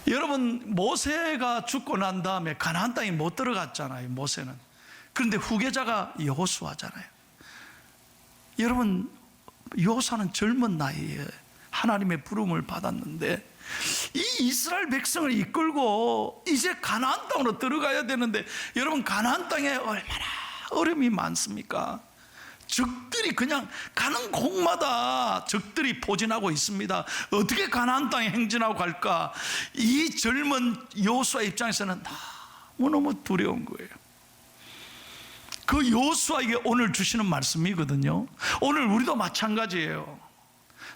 여러분, 모세가 죽고 난 다음에 가나안 땅에 못 들어갔잖아요, 모세는. 그런데 후계자가 여호수아잖아요. 여러분, 여호수아는 젊은 나이에 하나님의 부름을 받았는데 이 이스라엘 백성을 이끌고 이제 가나안 땅으로 들어가야 되는데, 여러분, 가나안 땅에 얼마나 어려움이 많습니까? 적들이 그냥 가는 곳마다 적들이 포진하고 있습니다. 어떻게 가나안 땅에 행진하고 갈까? 이 젊은 여호수아 입장에서는 너무너무 두려운 거예요. 그 여호수아에게 오늘 주시는 말씀이거든요. 오늘 우리도 마찬가지예요.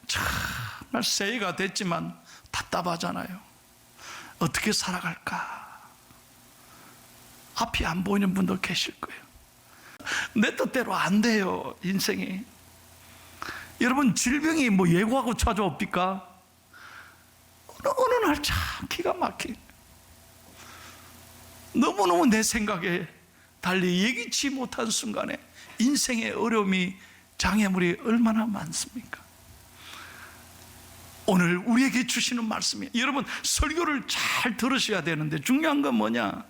정말 새해가 됐지만 답답하잖아요. 어떻게 살아갈까? 앞이 안 보이는 분도 계실 거예요. 내 뜻대로 안 돼요, 인생이. 여러분, 질병이 뭐 예고하고 찾아옵니까? 어느 날 참 기가 막히게 너무너무 내 생각에 달리 예기치 못한 순간에 인생의 어려움이, 장애물이 얼마나 많습니까? 오늘 우리에게 주시는 말씀이, 여러분, 설교를 잘 들으셔야 되는데 중요한 건 뭐냐?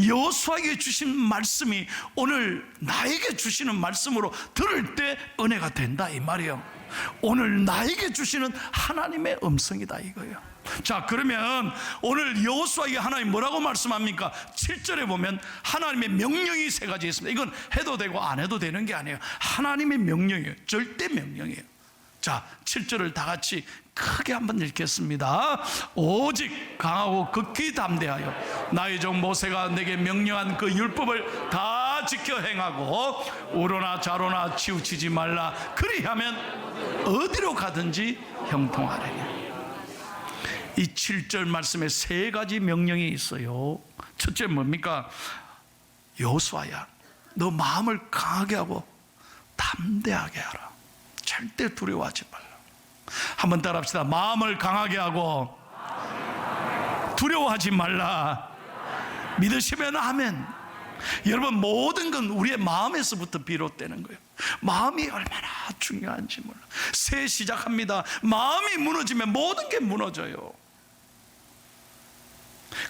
여호수아에게 주신 말씀이 오늘 나에게 주시는 말씀으로 들을 때 은혜가 된다, 이 말이에요. 오늘 나에게 주시는 하나님의 음성이다, 이거예요. 자, 그러면 오늘 여호수아에게 하나님 뭐라고 말씀합니까? 7절에 보면 하나님의 명령이 세 가지 있습니다. 이건 해도 되고 안 해도 되는 게 아니에요. 하나님의 명령이에요. 절대 명령이에요. 자, 7절을 다 같이 크게 한번 읽겠습니다. 오직 강하고 극히 담대하여 나의 종 모세가 내게 명령한 그 율법을 다 지켜 행하고 우로나 좌로나 치우치지 말라. 그리하면 어디로 가든지 형통하리니. 이 7절 말씀에 세 가지 명령이 있어요. 첫째 뭡니까? 여호수아야, 너 마음을 강하게 하고 담대하게 하라. 절대 두려워하지 말라. 한번 따라합시다. 마음을 강하게 하고 두려워하지 말라. 믿으시면 아멘. 여러분, 모든 건 우리의 마음에서부터 비롯되는 거예요. 마음이 얼마나 중요한지 몰라. 새 시작합니다. 마음이 무너지면 모든 게 무너져요.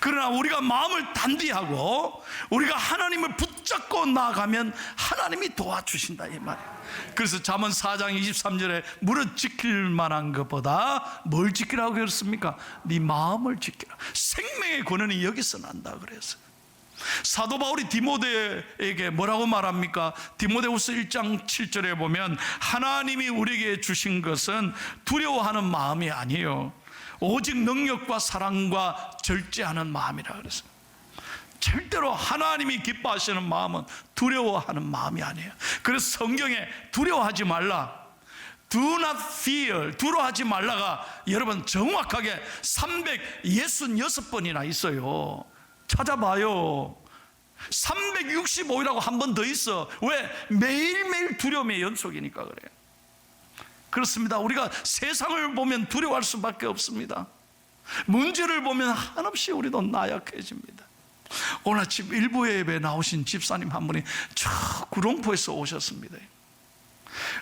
그러나 우리가 마음을 단디하고 우리가 하나님을 붙잡고 나아가면 하나님이 도와주신다, 이 말이에요. 그래서 잠언 4장 23절에 무릇 지킬 만한 것보다 뭘 지키라고 그랬습니까? 네 마음을 지키라. 생명의 권한이 여기서 난다 그래서 사도 바울이 디모데에게 뭐라고 말합니까? 디모데후서 1장 7절에 보면 하나님이 우리에게 주신 것은 두려워하는 마음이 아니에요. 오직 능력과 사랑과 절제하는 마음이라 그랬어요. 절대로 하나님이 기뻐하시는 마음은 두려워하는 마음이 아니에요. 그래서 성경에 두려워하지 말라, do not fear, 두려워하지 말라가 여러분 정확하게 366번이나 있어요. 찾아봐요. 365이라고 한 번 더 있어. 왜? 매일매일 두려움의 연속이니까 그래요. 그렇습니다. 우리가 세상을 보면 두려워할 수밖에 없습니다. 문제를 보면 한없이 우리도 나약해집니다. 오늘 아침 일부 예배에 나오신 집사님 한 분이 저 구룡포에서 오셨습니다.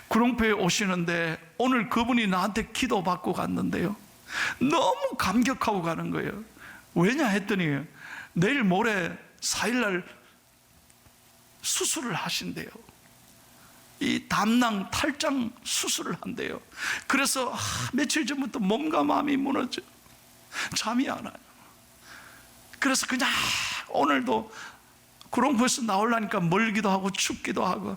구룡포에 오시는데 오늘 그분이 나한테 기도받고 갔는데요, 너무 감격하고 가는 거예요. 왜냐 했더니 내일 모레 4일날 수술을 하신대요. 이 담낭 탈장 수술을 한대요. 그래서 며칠 전부터 몸과 마음이 무너져 잠이 안 와요. 그래서 그냥 오늘도 구룡포에서 나오려니까 멀기도 하고 춥기도 하고,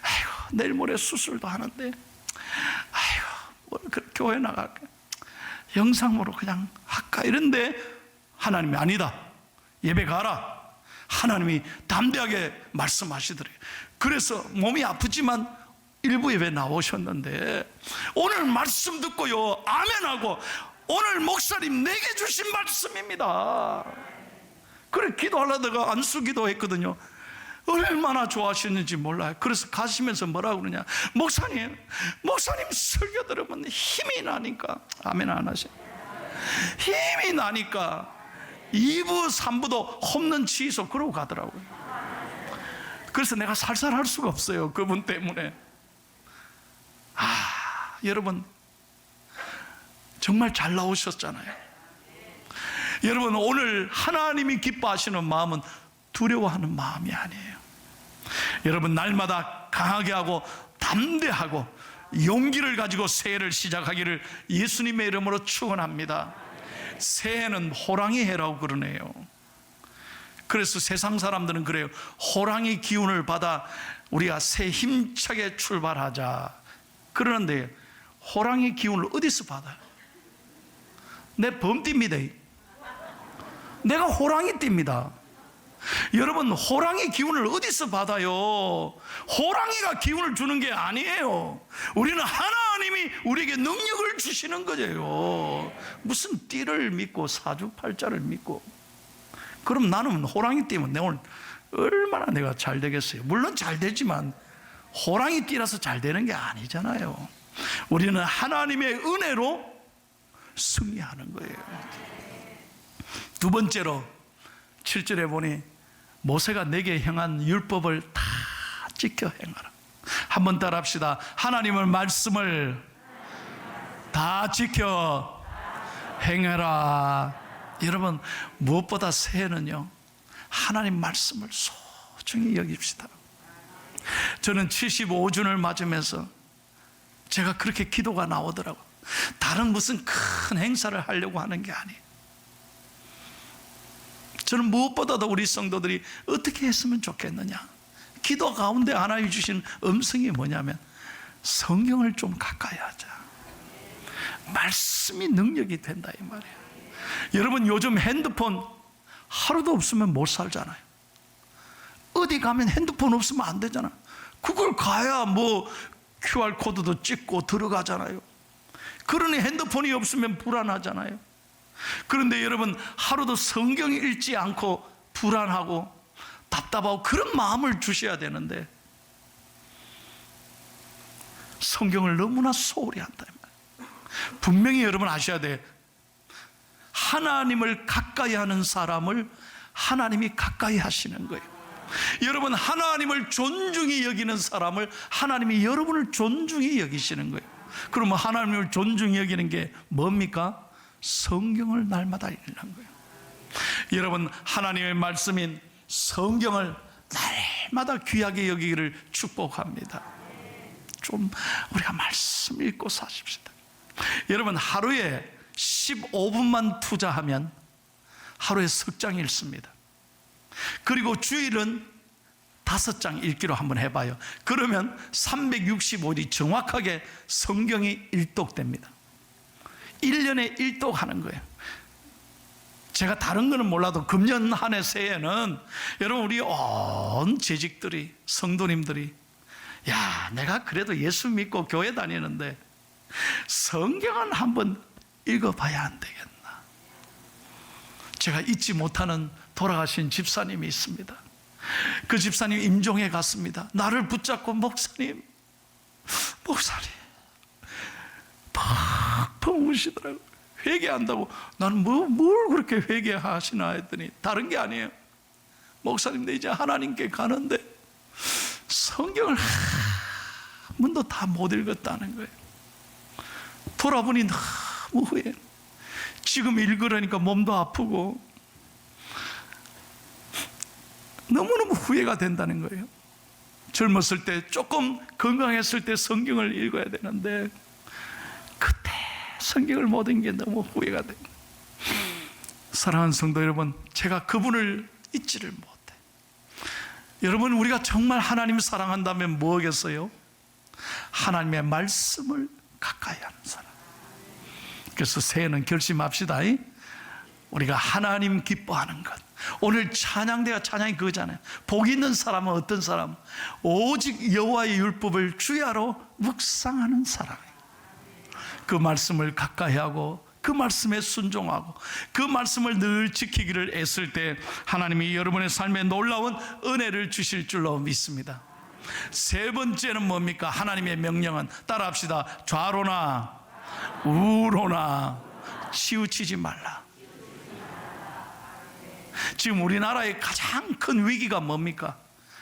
아이고 내일 모레 수술도 하는데 아이고 뭘 교회 나갈까, 영상으로 그냥 할까 이런데 하나님이 아니다, 예배 가라. 하나님이 담대하게 말씀하시더래요. 그래서 몸이 아프지만 일부 예배 나오셨는데 오늘 말씀 듣고요 아멘하고, 오늘 목사님 내게 주신 말씀입니다. 그래 기도하려다가 안수기도 했거든요. 얼마나 좋아하시는지 몰라요. 그래서 가시면서 뭐라고 그러냐, 목사님 설교 들으면 힘이 나니까, 아멘 안 하셔? 힘이 나니까 2부 3부도 홈런 취소 그러고 가더라고요. 그래서 내가 살살 할 수가 없어요, 그분 때문에. 여러분 정말 잘 나오셨잖아요. 여러분, 오늘 하나님이 기뻐하시는 마음은 두려워하는 마음이 아니에요. 여러분, 날마다 강하게 하고 담대하고 용기를 가지고 새해를 시작하기를 예수님의 이름으로 축원합니다. 새해는 호랑이 해라고 그러네요. 그래서 세상 사람들은 그래요. 호랑이 기운을 받아 우리가 새 힘차게 출발하자 그러는데, 호랑이 기운을 어디서 받아요? 내 범띠입니다. 내가 호랑이 띠입니다. 여러분, 호랑이 기운을 어디서 받아요? 호랑이가 기운을 주는 게 아니에요. 우리는 하나님이 우리에게 능력을 주시는 거예요. 무슨 띠를 믿고 사주팔자를 믿고. 그럼 나는 호랑이 띠면 내 오늘 얼마나 내가 잘 되겠어요? 물론 잘 되지만 호랑이 띠라서 잘 되는 게 아니잖아요. 우리는 하나님의 은혜로 승리하는 거예요. 두 번째로 7절에 보니 모세가 내게 행한 율법을 다 지켜 행하라. 한번 따라 합시다. 하나님의 말씀을 다 지켜 행해라. 여러분, 무엇보다 새해는요, 하나님 말씀을 소중히 여깁시다. 저는 75주년을 맞으면서 제가 그렇게 기도가 나오더라고요. 다른 무슨 큰 행사를 하려고 하는 게 아니에요. 저는 무엇보다도 우리 성도들이 어떻게 했으면 좋겠느냐, 기도 가운데 하나님이 주신 음성이 뭐냐면 성경을 좀 가까이 하자. 말씀이 능력이 된다 이 말이에요. 여러분, 요즘 핸드폰 하루도 없으면 못 살잖아요. 어디 가면 핸드폰 없으면 안 되잖아. 그걸 가야 뭐 QR코드도 찍고 들어가잖아요. 그러니 핸드폰이 없으면 불안하잖아요. 그런데 여러분, 하루도 성경 읽지 않고 불안하고 답답하고 그런 마음을 주셔야 되는데 성경을 너무나 소홀히 한다. 분명히 여러분 아셔야 돼. 하나님을 가까이 하는 사람을 하나님이 가까이 하시는 거예요. 여러분, 하나님을 존중히 여기는 사람을 하나님이 여러분을 존중히 여기시는 거예요. 그러면 하나님을 존중히 여기는 게 뭡니까? 성경을 날마다 읽는 거예요. 여러분, 하나님의 말씀인 성경을 날마다 귀하게 여기기를 축복합니다. 좀 우리가 말씀 읽고 사십시다. 여러분, 하루에 15분만 투자하면 하루에 석 장 읽습니다. 그리고 주일은 5장 읽기로 한번 해봐요. 그러면 365일 정확하게 성경이 일독됩니다. 1년에 1독 하는 거예요. 제가 다른 거는 몰라도 금년 한 해 새해는 여러분, 우리 온 재직들이, 성도님들이, 야, 내가 그래도 예수 믿고 교회 다니는데 성경은 한번 읽어봐야 안 되겠나. 제가 잊지 못하는 돌아가신 집사님이 있습니다. 그 집사님 임종에 갔습니다. 나를 붙잡고 목사님 펑펑 우시더라고요. 회개한다고. 나는 뭘 그렇게 회개하시나 했더니 다른 게 아니에요. 목사님, 내 이제 하나님께 가는데 성경을 한 번도 다 못 읽었다는 거예요. 돌아보니 너무 후회. 지금 읽으라니까 몸도 아프고 너무너무 후회가 된다는 거예요. 젊었을 때, 조금 건강했을 때 성경을 읽어야 되는데 그때 성경을 못 읽은 게 너무 후회가 됩니다. 사랑하는 성도 여러분, 제가 그분을 잊지를 못해. 여러분, 우리가 정말 하나님 사랑한다면 뭐겠어요? 하나님의 말씀을 가까이 하는 사람. 그래서 새해는 결심합시다. 우리가 하나님 기뻐하는 것. 오늘 찬양대가 찬양이 그거잖아요. 복 있는 사람은 어떤 사람? 오직 여호와의 율법을 주야로 묵상하는 사람. 그 말씀을 가까이 하고 그 말씀에 순종하고 그 말씀을 늘 지키기를 애쓸 때 하나님이 여러분의 삶에 놀라운 은혜를 주실 줄로 믿습니다. 세 번째는 뭡니까? 하나님의 명령은, 따라합시다. 좌로나 우로나 치우치지 말라. 지금 우리나라의 가장 큰 위기가 뭡니까?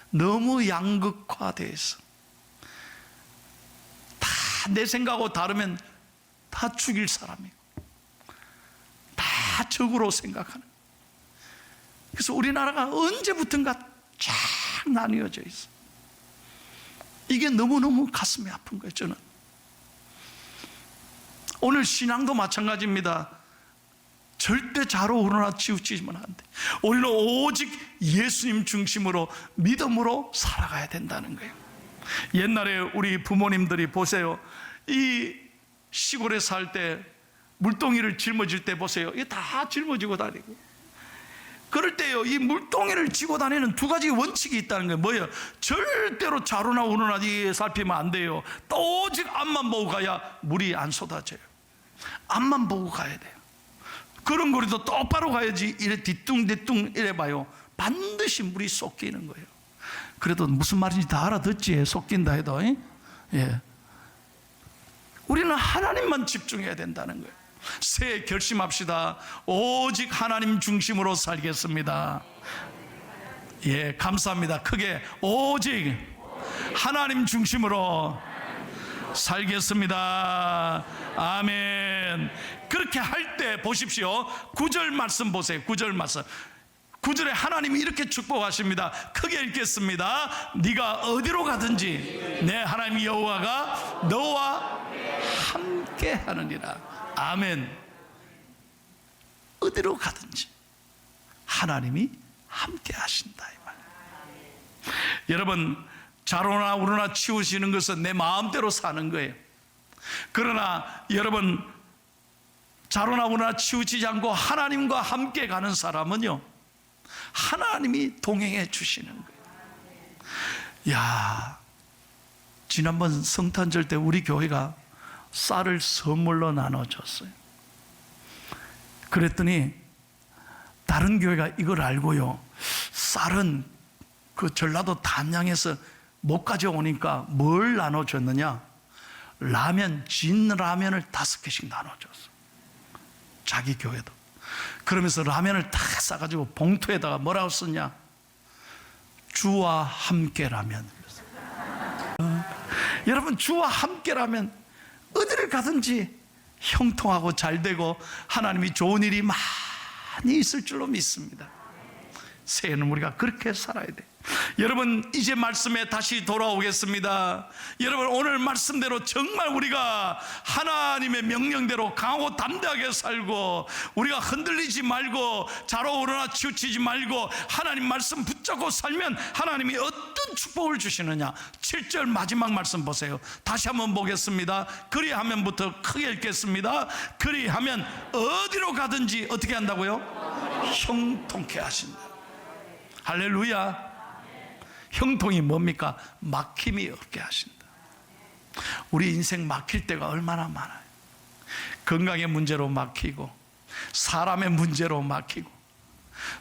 너무 양극화되어 있어. 다 내 생각하고 다르면 다 죽일 사람이고, 다 적으로 생각하는. 그래서 우리나라가 언제부턴가 쫙 나뉘어져 있어. 이게 너무너무 가슴이 아픈 거예요. 저는 오늘 신앙도 마찬가지입니다. 절대 좌로 우러나 치우치면 안 돼. 우리는 오직 예수님 중심으로 믿음으로 살아가야 된다는 거예요. 옛날에 우리 부모님들이 보세요. 이 시골에 살 때 물동이를 짊어질 때 보세요. 이게 다 짊어지고 다니고. 그럴 때요, 이 물동이를 쥐고 다니는 두 가지 원칙이 있다는 거예요. 뭐예요? 절대로 좌로나 우로나 살피면 안 돼요. 또 오직 앞만 보고 가야 물이 안 쏟아져요. 앞만 보고 가야 돼요. 그런 거리도 똑바로 가야지. 이래 뒤뚱뒤뚱 이래 봐요, 반드시 물이 쏟기는 거예요. 그래도 무슨 말인지 다 알아듣지, 쏟긴다 해도. 예. 우리는 하나님만 집중해야 된다는 거예요. 새해 결심합시다. 오직 하나님 중심으로 살겠습니다. 예, 감사합니다. 크게 오직 하나님 중심으로 살겠습니다. 아멘. 그렇게 할 때 보십시오. 9절 말씀 보세요. 9절 말씀. 9절에 하나님이 이렇게 축복하십니다. 크게 읽겠습니다. 네가 어디로 가든지 내 하나님 여호와가 너와 함께 하느니라. 아멘. 어디로 가든지 하나님이 함께 하신다 이 말. 여러분, 좌로나 우로나 치우시는 것은 내 마음대로 사는 거예요. 그러나 여러분, 좌로나 우로나 치우치지 않고 하나님과 함께 가는 사람은요, 하나님이 동행해 주시는 거예요. 야, 지난번 성탄절 때 우리 교회가 쌀을 선물로 나눠줬어요. 그랬더니 다른 교회가 이걸 알고요, 쌀은 그 전라도 담양에서 못 가져오니까 뭘 나눠줬느냐? 라면, 진 라면을 5개씩 나눠줬어. 자기 교회도. 그러면서 라면을 딱 싸가지고 봉투에다가 뭐라고 썼냐? 주와 함께라면. 여러분, 주와 함께라면 어디를 가든지 형통하고 잘되고 하나님이 좋은 일이 많이 있을 줄로 믿습니다. 새해는 우리가 그렇게 살아야 돼. 여러분, 이제 말씀에 다시 돌아오겠습니다. 여러분, 오늘 말씀대로 정말 우리가 하나님의 명령대로 강하고 담대하게 살고, 우리가 흔들리지 말고 좌로 우러나 치우치지 말고 하나님 말씀 붙잡고 살면 하나님이 어떤 축복을 주시느냐. 7절 마지막 말씀 보세요. 다시 한번 보겠습니다. 그리하면부터 크게 읽겠습니다. 그리하면 어디로 가든지 어떻게 한다고요? 형통케 하신다. 할렐루야. 형통이 뭡니까? 막힘이 없게 하신다. 우리 인생 막힐 때가 얼마나 많아요. 건강의 문제로 막히고, 사람의 문제로 막히고,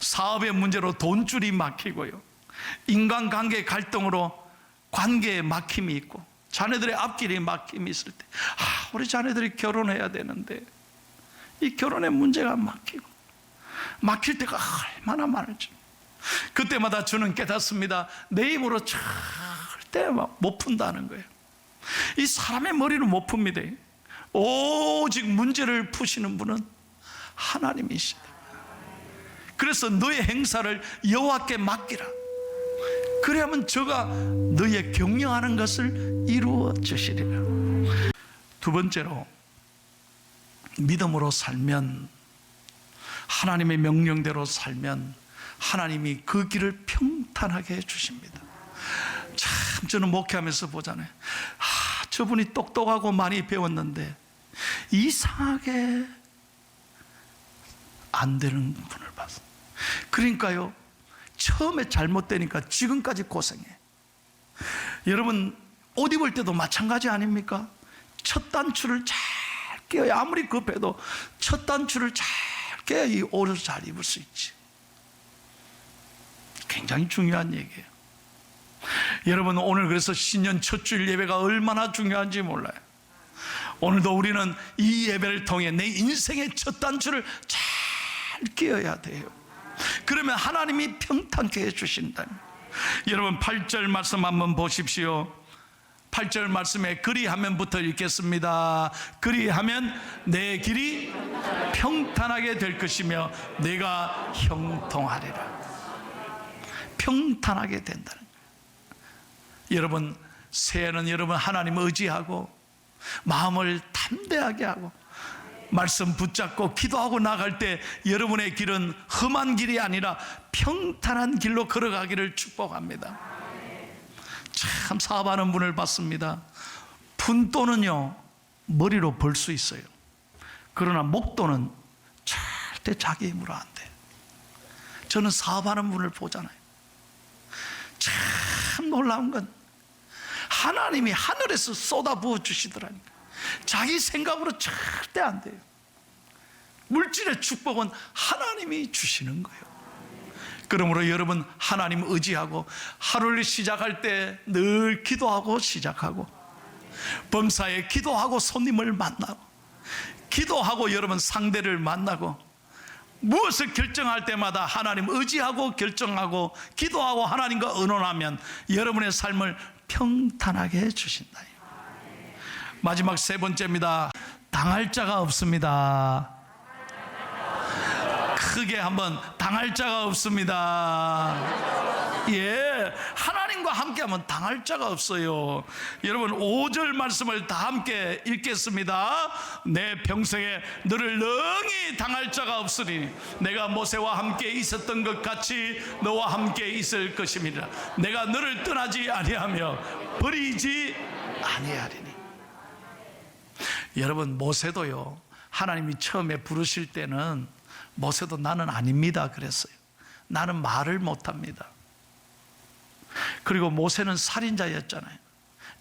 사업의 문제로 돈줄이 막히고요, 인간관계 갈등으로 관계에 막힘이 있고, 자녀들의 앞길에 막힘이 있을 때, 우리 자녀들이 결혼해야 되는데 이 결혼의 문제가 막히고, 막힐 때가 얼마나 많을지. 그때마다 저는 깨닫습니다. 내 입으로 절대 못 푼다는 거예요. 이 사람의 머리는 못 풉니다. 오직 문제를 푸시는 분은 하나님이시다. 그래서 너의 행사를 여호와께 맡기라. 그래야만 저가 너의 경영하는 것을 이루어 주시리라. 두 번째로, 믿음으로 살면, 하나님의 명령대로 살면 하나님이 그 길을 평탄하게 해주십니다. 참, 저는 목회하면서 보잖아요. 저분이 똑똑하고 많이 배웠는데 이상하게 안 되는 분을 봤어요. 그러니까요, 처음에 잘못되니까 지금까지 고생해. 여러분, 옷 입을 때도 마찬가지 아닙니까? 첫 단추를 잘 깨야, 아무리 급해도 첫 단추를 잘 깨야 이 옷을 잘 입을 수 있지. 굉장히 중요한 얘기예요. 여러분, 오늘 그래서 신년 첫 주일 예배가 얼마나 중요한지 몰라요. 오늘도 우리는 이 예배를 통해 내 인생의 첫 단추를 잘 끼워야 돼요. 그러면 하나님이 평탄케 해주신다. 여러분, 8절 말씀 한번 보십시오. 8절 말씀에 그리하면부터 읽겠습니다. 그리하면 내 길이 평탄하게 될 것이며 내가 형통하리라. 평탄하게 된다는 거예요. 여러분, 새해는 여러분 하나님 의지하고 마음을 담대하게 하고 말씀 붙잡고 기도하고 나갈 때 여러분의 길은 험한 길이 아니라 평탄한 길로 걸어가기를 축복합니다. 참 사업하는 분을 봤습니다. 푼돈은요 머리로 벌 수 있어요. 그러나 목돈은 절대 자기 힘으로 안 돼요. 저는 사업하는 분을 보잖아요. 참 놀라운 건 하나님이 하늘에서 쏟아부어 주시더라니까. 자기 생각으로 절대 안 돼요. 물질의 축복은 하나님이 주시는 거예요. 그러므로 여러분 하나님 의지하고 하루를 시작할 때 늘 기도하고 시작하고, 범사에 기도하고 손님을 만나고, 기도하고 여러분 상대를 만나고, 무엇을 결정할 때마다 하나님 의지하고 결정하고 기도하고 하나님과 의논하면 여러분의 삶을 평탄하게 해주신다. 마지막 세 번째입니다. 당할 자가 없습니다. 크게 한번, 당할 자가 없습니다. 예, 하나님과 함께하면 당할 자가 없어요. 여러분 5절 말씀을 다 함께 읽겠습니다. 내 평생에 너를 능히 당할 자가 없으니 내가 모세와 함께 있었던 것 같이 너와 함께 있을 것입니다. 내가 너를 떠나지 아니하며 버리지 아니하리니. 여러분 모세도요, 하나님이 처음에 부르실 때는 모세도 나는 아닙니다 그랬어요. 나는 말을 못합니다. 그리고 모세는 살인자였잖아요.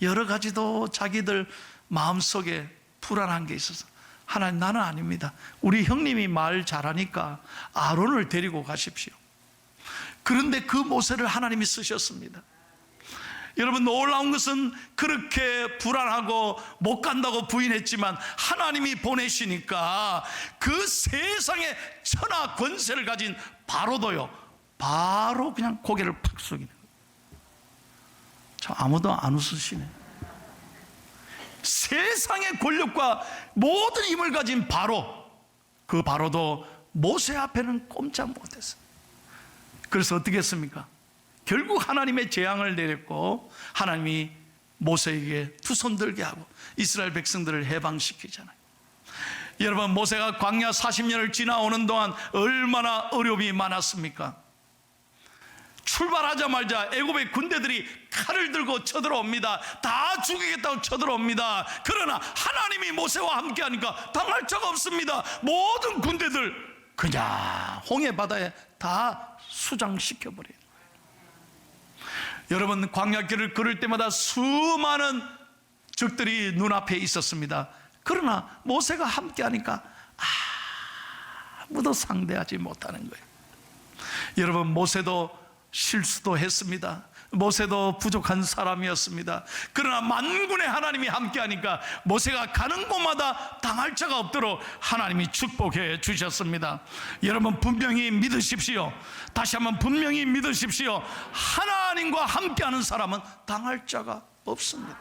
여러 가지도 자기들 마음속에 불안한 게 있어서 하나님 나는 아닙니다. 우리 형님이 말 잘하니까 아론을 데리고 가십시오. 그런데 그 모세를 하나님이 쓰셨습니다. 여러분 놀라운 것은 그렇게 불안하고 못 간다고 부인했지만 하나님이 보내시니까 그 세상에 천하 권세를 가진 바로도요 바로 그냥 고개를 팍 숙이는 거예요. 참 아무도 안 웃으시네. 세상의 권력과 모든 힘을 가진 바로, 그 바로도 모세 앞에는 꼼짝 못했어요. 그래서 어떻게 했습니까? 결국 하나님의 재앙을 내렸고 하나님이 모세에게 두 손 들게 하고 이스라엘 백성들을 해방시키잖아요. 여러분 모세가 광야 40년을 지나오는 동안 얼마나 어려움이 많았습니까? 출발하자마자 애굽의 군대들이 칼을 들고 쳐들어옵니다. 다 죽이겠다고 쳐들어옵니다. 그러나 하나님이 모세와 함께하니까 당할 자가 없습니다. 모든 군대들 그냥 홍해 바다에 다 수장시켜버려요. 여러분 광야길을 걸을 때마다 수많은 적들이 눈앞에 있었습니다. 그러나 모세가 함께하니까 아무도 상대하지 못하는 거예요. 여러분 모세도 실수도 했습니다. 모세도 부족한 사람이었습니다. 그러나 만군의 하나님이 함께하니까 모세가 가는 곳마다 당할 자가 없도록 하나님이 축복해 주셨습니다. 여러분 분명히 믿으십시오. 다시 한번 분명히 믿으십시오. 하나님과 함께하는 사람은 당할 자가 없습니다.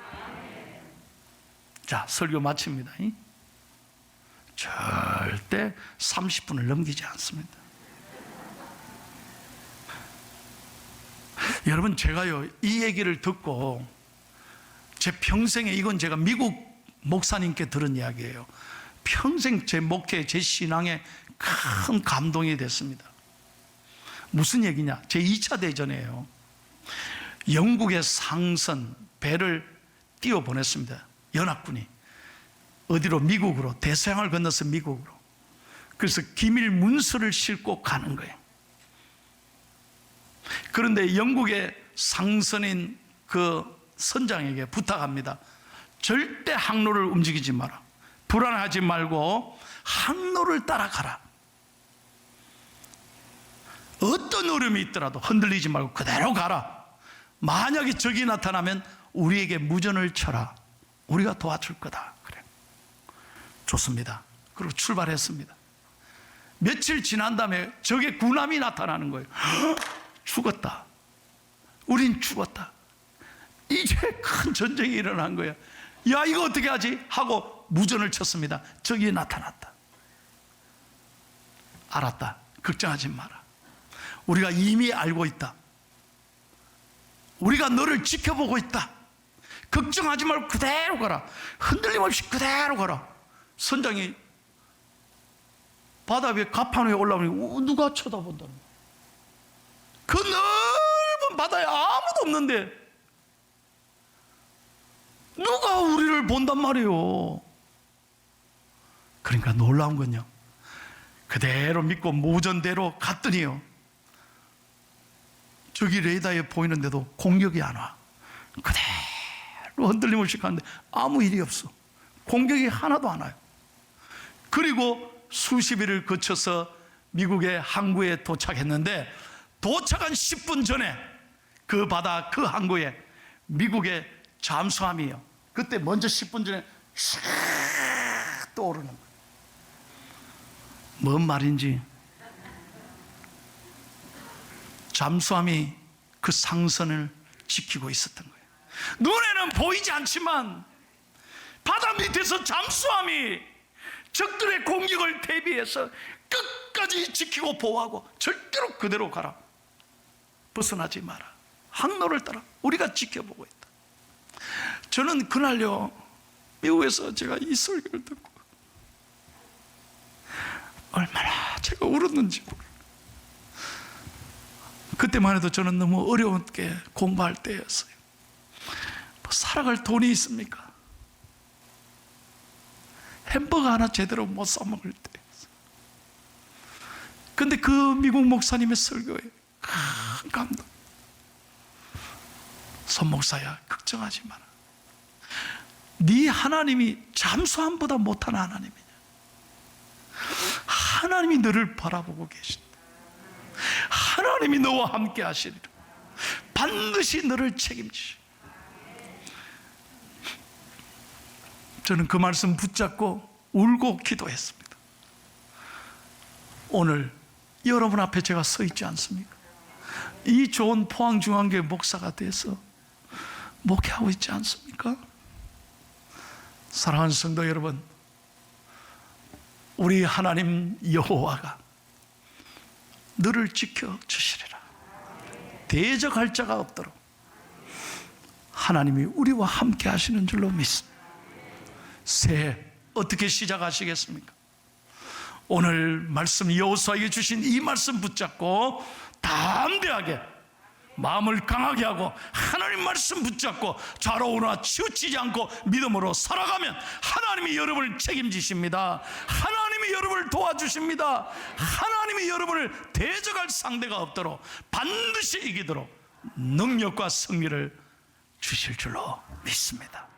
자, 설교 마칩니다. 절대 30분을 넘기지 않습니다. 여러분 제가요 이 얘기를 듣고 제 평생에, 이건 제가 미국 목사님께 들은 이야기예요. 평생 제 목회, 제 신앙에 큰 감동이 됐습니다. 무슨 얘기냐? 제 2차 대전이에요. 영국의 상선 배를 띄워 보냈습니다. 연합군이 어디로? 미국으로. 대서양을 건너서 미국으로. 그래서 기밀 문서를 싣고 가는 거예요. 그런데 영국의 상선인 그 선장에게 부탁합니다. 절대 항로를 움직이지 마라. 불안하지 말고 항로를 따라가라. 어떤 어려움이 있더라도 흔들리지 말고 그대로 가라. 만약에 적이 나타나면 우리에게 무전을 쳐라. 우리가 도와줄 거다. 그래. 좋습니다. 그리고 출발했습니다. 며칠 지난 다음에 적의 군함이 나타나는 거예요. 죽었다. 우린 죽었다. 이제 큰 전쟁이 일어난 거야. 야, 이거 어떻게 하지? 하고 무전을 쳤습니다. 적이 나타났다. 알았다. 걱정하지 마라. 우리가 이미 알고 있다. 우리가 너를 지켜보고 있다. 걱정하지 말고 그대로 가라. 흔들림 없이 그대로 가라. 선장이 바다 위에 갑판 위에 올라오니 누가 쳐다본다는 거야. 그 넓은 바다에 아무도 없는데 누가 우리를 본단 말이에요. 그러니까 놀라운 건요, 그대로 믿고 무전대로 갔더니요, 저기 레이더에 보이는데도 공격이 안 와. 그대로 흔들림 없이 가는데 아무 일이 없어. 공격이 하나도 안 와요. 그리고 수십 일을 거쳐서 미국의 항구에 도착했는데, 도착한 10분 전에 그 바다 그 항구에 미국의 잠수함이요, 그때 먼저 10분 전에 쫙 떠오르는 거예요. 뭔 말인지, 잠수함이 그 상선을 지키고 있었던 거예요. 눈에는 보이지 않지만 바다 밑에서 잠수함이 적들의 공격을 대비해서 끝까지 지키고 보호하고, 절대로 그대로 가라, 벗어나지 마라, 항로를 따라 우리가 지켜보고 있다. 저는 그날요, 미국에서 제가 이 설교를 듣고 얼마나 제가 울었는지 몰라요. 그때만 해도 저는 너무 어려웠게 공부할 때였어요. 뭐 살아갈 돈이 있습니까? 햄버거 하나 제대로 못 사먹을 때였어요. 근데 그 미국 목사님의 설교에 큰 감동. 손 목사야, 걱정하지 마라. 네 하나님이 잠수함보다 못한 하나님이냐? 하나님이 너를 바라보고 계신다. 하나님이 너와 함께 하시리라. 반드시 너를 책임지시. 저는 그 말씀 붙잡고 울고 기도했습니다. 오늘 여러분 앞에 제가 서 있지 않습니까? 이 좋은 포항중앙교회 목사가 돼서 목회하고 있지 않습니까? 사랑하는 성도 여러분, 우리 하나님 여호와가 너를 지켜주시리라. 대적할 자가 없도록 하나님이 우리와 함께 하시는 줄로 믿습니다. 새해 어떻게 시작하시겠습니까? 오늘 말씀, 여호수아에게 주신 이 말씀 붙잡고 담대하게 마음을 강하게 하고 하나님 말씀 붙잡고 좌로우나 치우치지 않고 믿음으로 살아가면 하나님이 여러분을 책임지십니다. 하나님이 여러분을 도와주십니다. 하나님이 여러분을 대적할 상대가 없도록, 반드시 이기도록 능력과 승리를 주실 줄로 믿습니다.